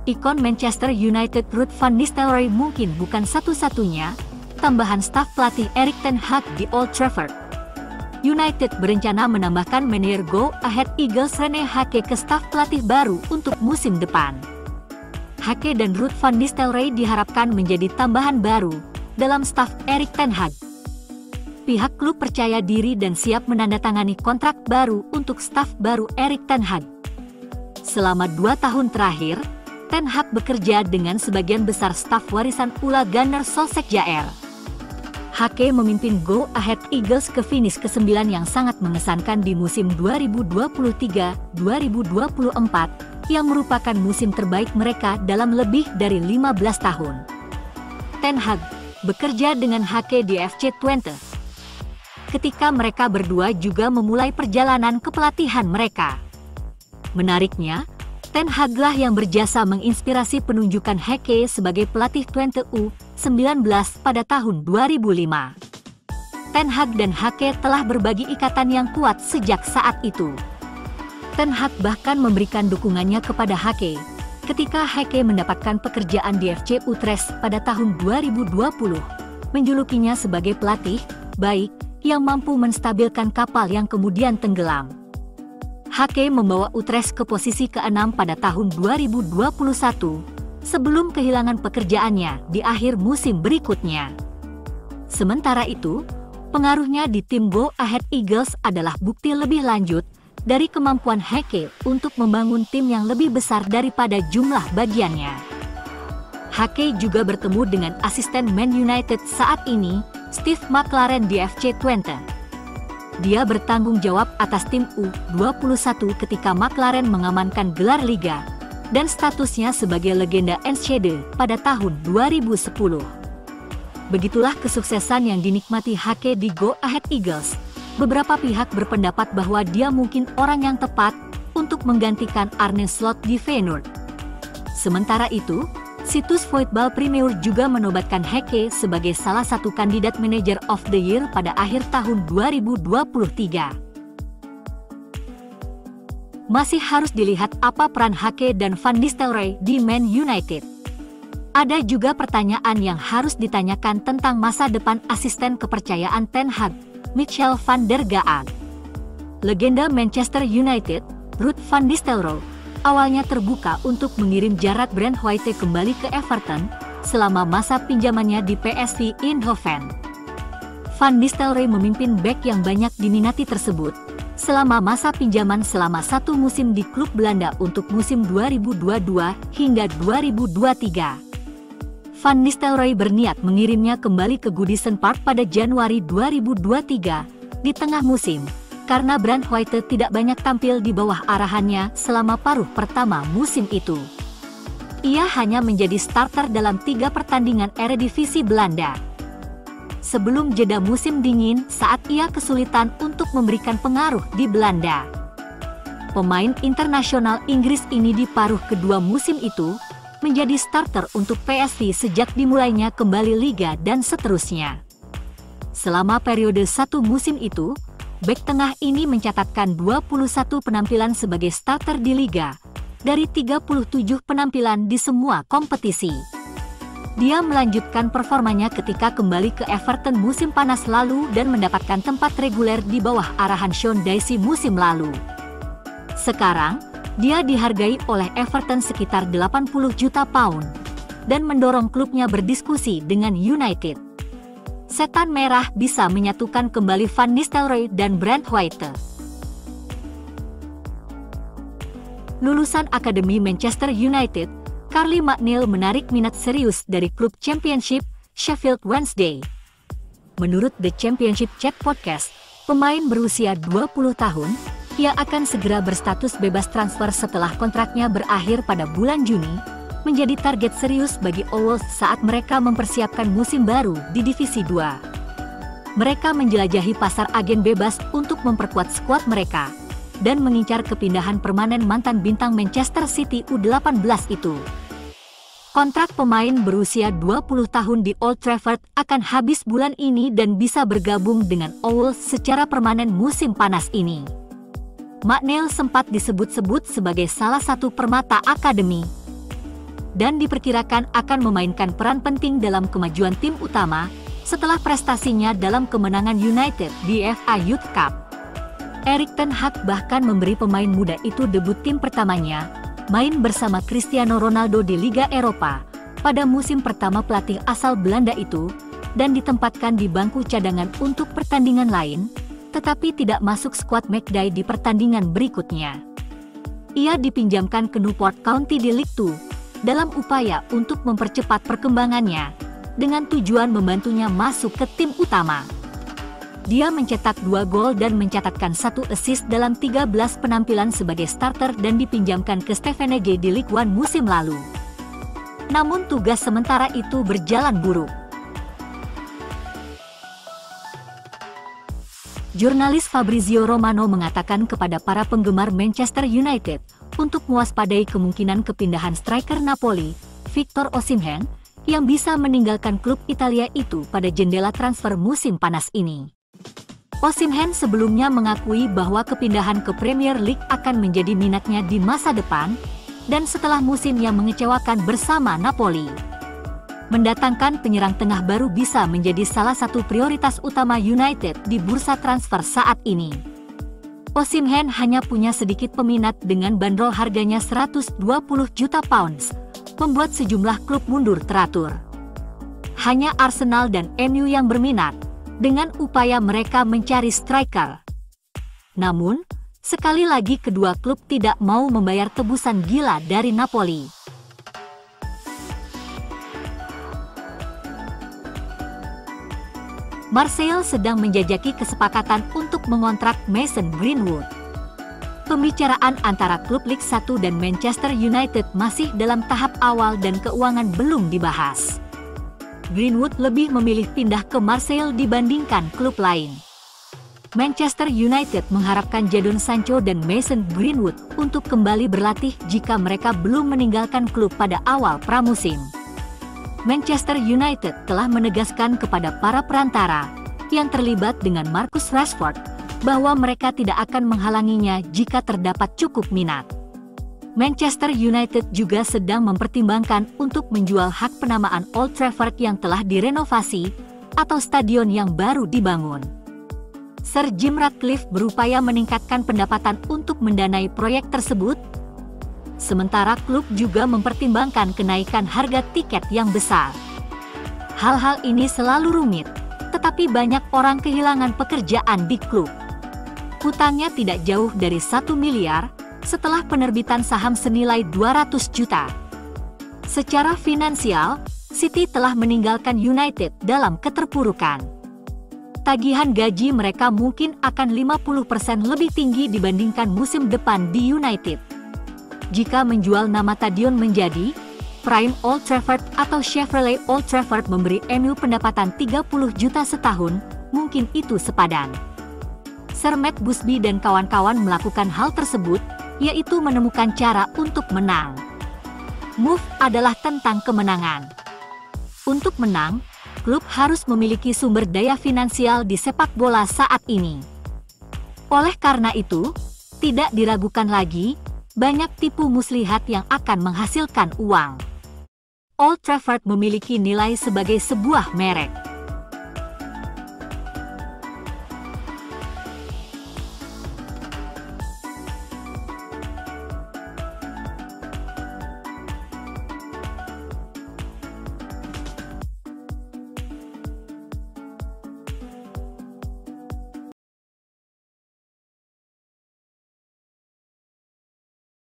Ikon Manchester United Ruud van Nistelrooy mungkin bukan satu-satunya tambahan staf pelatih Erik ten Hag di Old Trafford. United berencana menambahkan manajer Go Ahead Eagles Rene Hake ke staf pelatih baru untuk musim depan. Hake dan Ruud van Nistelrooy diharapkan menjadi tambahan baru dalam staf Erik ten Hag. Pihak klub percaya diri dan siap menandatangani kontrak baru untuk staf baru Erik ten Hag. Selama 2 tahun terakhir, Ten Hag bekerja dengan sebagian besar staf warisan Ole Gunnar Solskjaer. Hake memimpin Go Ahead Eagles ke finish ke-9 yang sangat mengesankan di musim 2023-2024, yang merupakan musim terbaik mereka dalam lebih dari 15 tahun. Ten Hag bekerja dengan Hake di FC Twente. Ketika mereka berdua juga memulai perjalanan kepelatihan mereka. Menariknya, Ten Hag lah yang berjasa menginspirasi penunjukan Hake sebagai pelatih Twente U19 pada tahun 2005. Ten Hag dan Hake telah berbagi ikatan yang kuat sejak saat itu. Ten Hag bahkan memberikan dukungannya kepada Hake ketika Hake mendapatkan pekerjaan di FC Utrecht pada tahun 2020, menjulukinya sebagai pelatih baik yang mampu menstabilkan kapal yang kemudian tenggelam. Hake membawa Utrecht ke posisi ke-6 pada tahun 2021, sebelum kehilangan pekerjaannya di akhir musim berikutnya. Sementara itu, pengaruhnya di tim Go Ahead Eagles adalah bukti lebih lanjut dari kemampuan Hake untuk membangun tim yang lebih besar daripada jumlah bagiannya. Hake juga bertemu dengan asisten Man United saat ini, Steve McClaren di FC Twente. Dia bertanggung jawab atas tim U21 ketika McClaren mengamankan gelar Liga dan statusnya sebagai legenda Enschede pada tahun 2010. Begitulah kesuksesan yang dinikmati Hake di Go Ahead Eagles. Beberapa pihak berpendapat bahwa dia mungkin orang yang tepat untuk menggantikan Arne Slot di Feyenoord. Sementara itu, situs Voetbal Premier juga menobatkan Hake sebagai salah satu kandidat Manager of the Year pada akhir tahun 2023. Masih harus dilihat apa peran Hake dan Van Nistelrooy di Man United. Ada juga pertanyaan yang harus ditanyakan tentang masa depan asisten kepercayaan Ten Hag, Michel van der Gaag. Legenda Manchester United, Ruud van Nistelrooy, awalnya terbuka untuk mengirim Jarrad Brandtwaite kembali ke Everton selama masa pinjamannya di PSV Eindhoven. Van Nistelrooy memimpin bek yang banyak diminati tersebut selama masa pinjaman selama 1 musim di klub Belanda untuk musim 2022 hingga 2023. Van Nistelrooy berniat mengirimnya kembali ke Goodison Park pada Januari 2023 di tengah musim, karena Brandtwaite tidak banyak tampil di bawah arahannya selama paruh pertama musim itu. Ia hanya menjadi starter dalam 3 pertandingan Eredivisie Belanda. Sebelum jeda musim dingin saat ia kesulitan untuk memberikan pengaruh di Belanda. Pemain internasional Inggris ini di paruh kedua musim itu menjadi starter untuk PSV sejak dimulainya kembali Liga dan seterusnya. Selama periode 1 musim itu, bek tengah ini mencatatkan 21 penampilan sebagai starter di Liga, dari 37 penampilan di semua kompetisi. Dia melanjutkan performanya ketika kembali ke Everton musim panas lalu dan mendapatkan tempat reguler di bawah arahan Sean Dyche musim lalu. Sekarang, dia dihargai oleh Everton sekitar 80 juta pound dan mendorong klubnya berdiskusi dengan United. Setan Merah bisa menyatukan kembali Van Nistelrooy dan Brandtwaite. Lulusan Akademi Manchester United, Carly McNeil menarik minat serius dari klub Championship, Sheffield Wednesday. Menurut The Championship Chat Podcast, pemain berusia 20 tahun, ia akan segera berstatus bebas transfer setelah kontraknya berakhir pada bulan Juni, menjadi target serius bagi Owls saat mereka mempersiapkan musim baru di Divisi 2. Mereka menjelajahi pasar agen bebas untuk memperkuat skuad mereka, dan mengincar kepindahan permanen mantan bintang Manchester City U18 itu. Kontrak pemain berusia 20 tahun di Old Trafford akan habis bulan ini dan bisa bergabung dengan Owls secara permanen musim panas ini. McNeil sempat disebut-sebut sebagai salah satu permata akademi. dan diperkirakan akan memainkan peran penting dalam kemajuan tim utama setelah prestasinya dalam kemenangan United di FA Youth Cup. Erik ten Hag bahkan memberi pemain muda itu debut tim pertamanya, main bersama Cristiano Ronaldo di Liga Eropa pada musim pertama pelatih asal Belanda itu, dan ditempatkan di bangku cadangan untuk pertandingan lain, tetapi tidak masuk skuad McDie di pertandingan berikutnya. Ia dipinjamkan ke Newport County di League 2 dalam upaya untuk mempercepat perkembangannya, dengan tujuan membantunya masuk ke tim utama. Dia mencetak 2 gol dan mencatatkan 1 assist dalam 13 penampilan sebagai starter dan dipinjamkan ke Stevenage di League One musim lalu. Namun tugas sementara itu berjalan buruk. Jurnalis Fabrizio Romano mengatakan kepada para penggemar Manchester United untuk mewaspadai kemungkinan kepindahan striker Napoli, Victor Osimhen, yang bisa meninggalkan klub Italia itu pada jendela transfer musim panas ini. Osimhen sebelumnya mengakui bahwa kepindahan ke Premier League akan menjadi minatnya di masa depan, dan setelah musim yang mengecewakan bersama Napoli. Mendatangkan penyerang tengah baru bisa menjadi salah satu prioritas utama United di bursa transfer saat ini. Osimhen hanya punya sedikit peminat dengan bandrol harganya 120 juta pounds, membuat sejumlah klub mundur teratur. Hanya Arsenal dan MU yang berminat, dengan upaya mereka mencari striker. Namun, sekali lagi kedua klub tidak mau membayar tebusan gila dari Napoli. Marseille sedang menjajaki kesepakatan untuk mengontrak Mason Greenwood. Pembicaraan antara klub Liga 1 dan Manchester United masih dalam tahap awal dan keuangan belum dibahas. Greenwood lebih memilih pindah ke Marseille dibandingkan klub lain. Manchester United mengharapkan Jadon Sancho dan Mason Greenwood untuk kembali berlatih jika mereka belum meninggalkan klub pada awal pramusim. Manchester United telah menegaskan kepada para perantara yang terlibat dengan Marcus Rashford bahwa mereka tidak akan menghalanginya jika terdapat cukup minat. Manchester United juga sedang mempertimbangkan untuk menjual hak penamaan Old Trafford yang telah direnovasi atau stadion yang baru dibangun. Sir Jim Ratcliffe berupaya meningkatkan pendapatan untuk mendanai proyek tersebut, sementara klub juga mempertimbangkan kenaikan harga tiket yang besar. Hal-hal ini selalu rumit, tetapi banyak orang kehilangan pekerjaan di klub. Hutangnya tidak jauh dari 1 miliar setelah penerbitan saham senilai 200 juta. Secara finansial, City telah meninggalkan United dalam keterpurukan. Tagihan gaji mereka mungkin akan 50% lebih tinggi dibandingkan musim depan di United. Jika menjual nama stadion menjadi Prime Old Trafford atau Chevrolet Old Trafford memberi MU pendapatan 30 juta setahun, mungkin itu sepadan. Sir Matt Busby dan kawan-kawan melakukan hal tersebut, yaitu menemukan cara untuk menang. Move adalah tentang kemenangan. Untuk menang, klub harus memiliki sumber daya finansial di sepak bola saat ini. Oleh karena itu, tidak diragukan lagi, banyak tipu muslihat yang akan menghasilkan uang. Old Trafford memiliki nilai sebagai sebuah merek.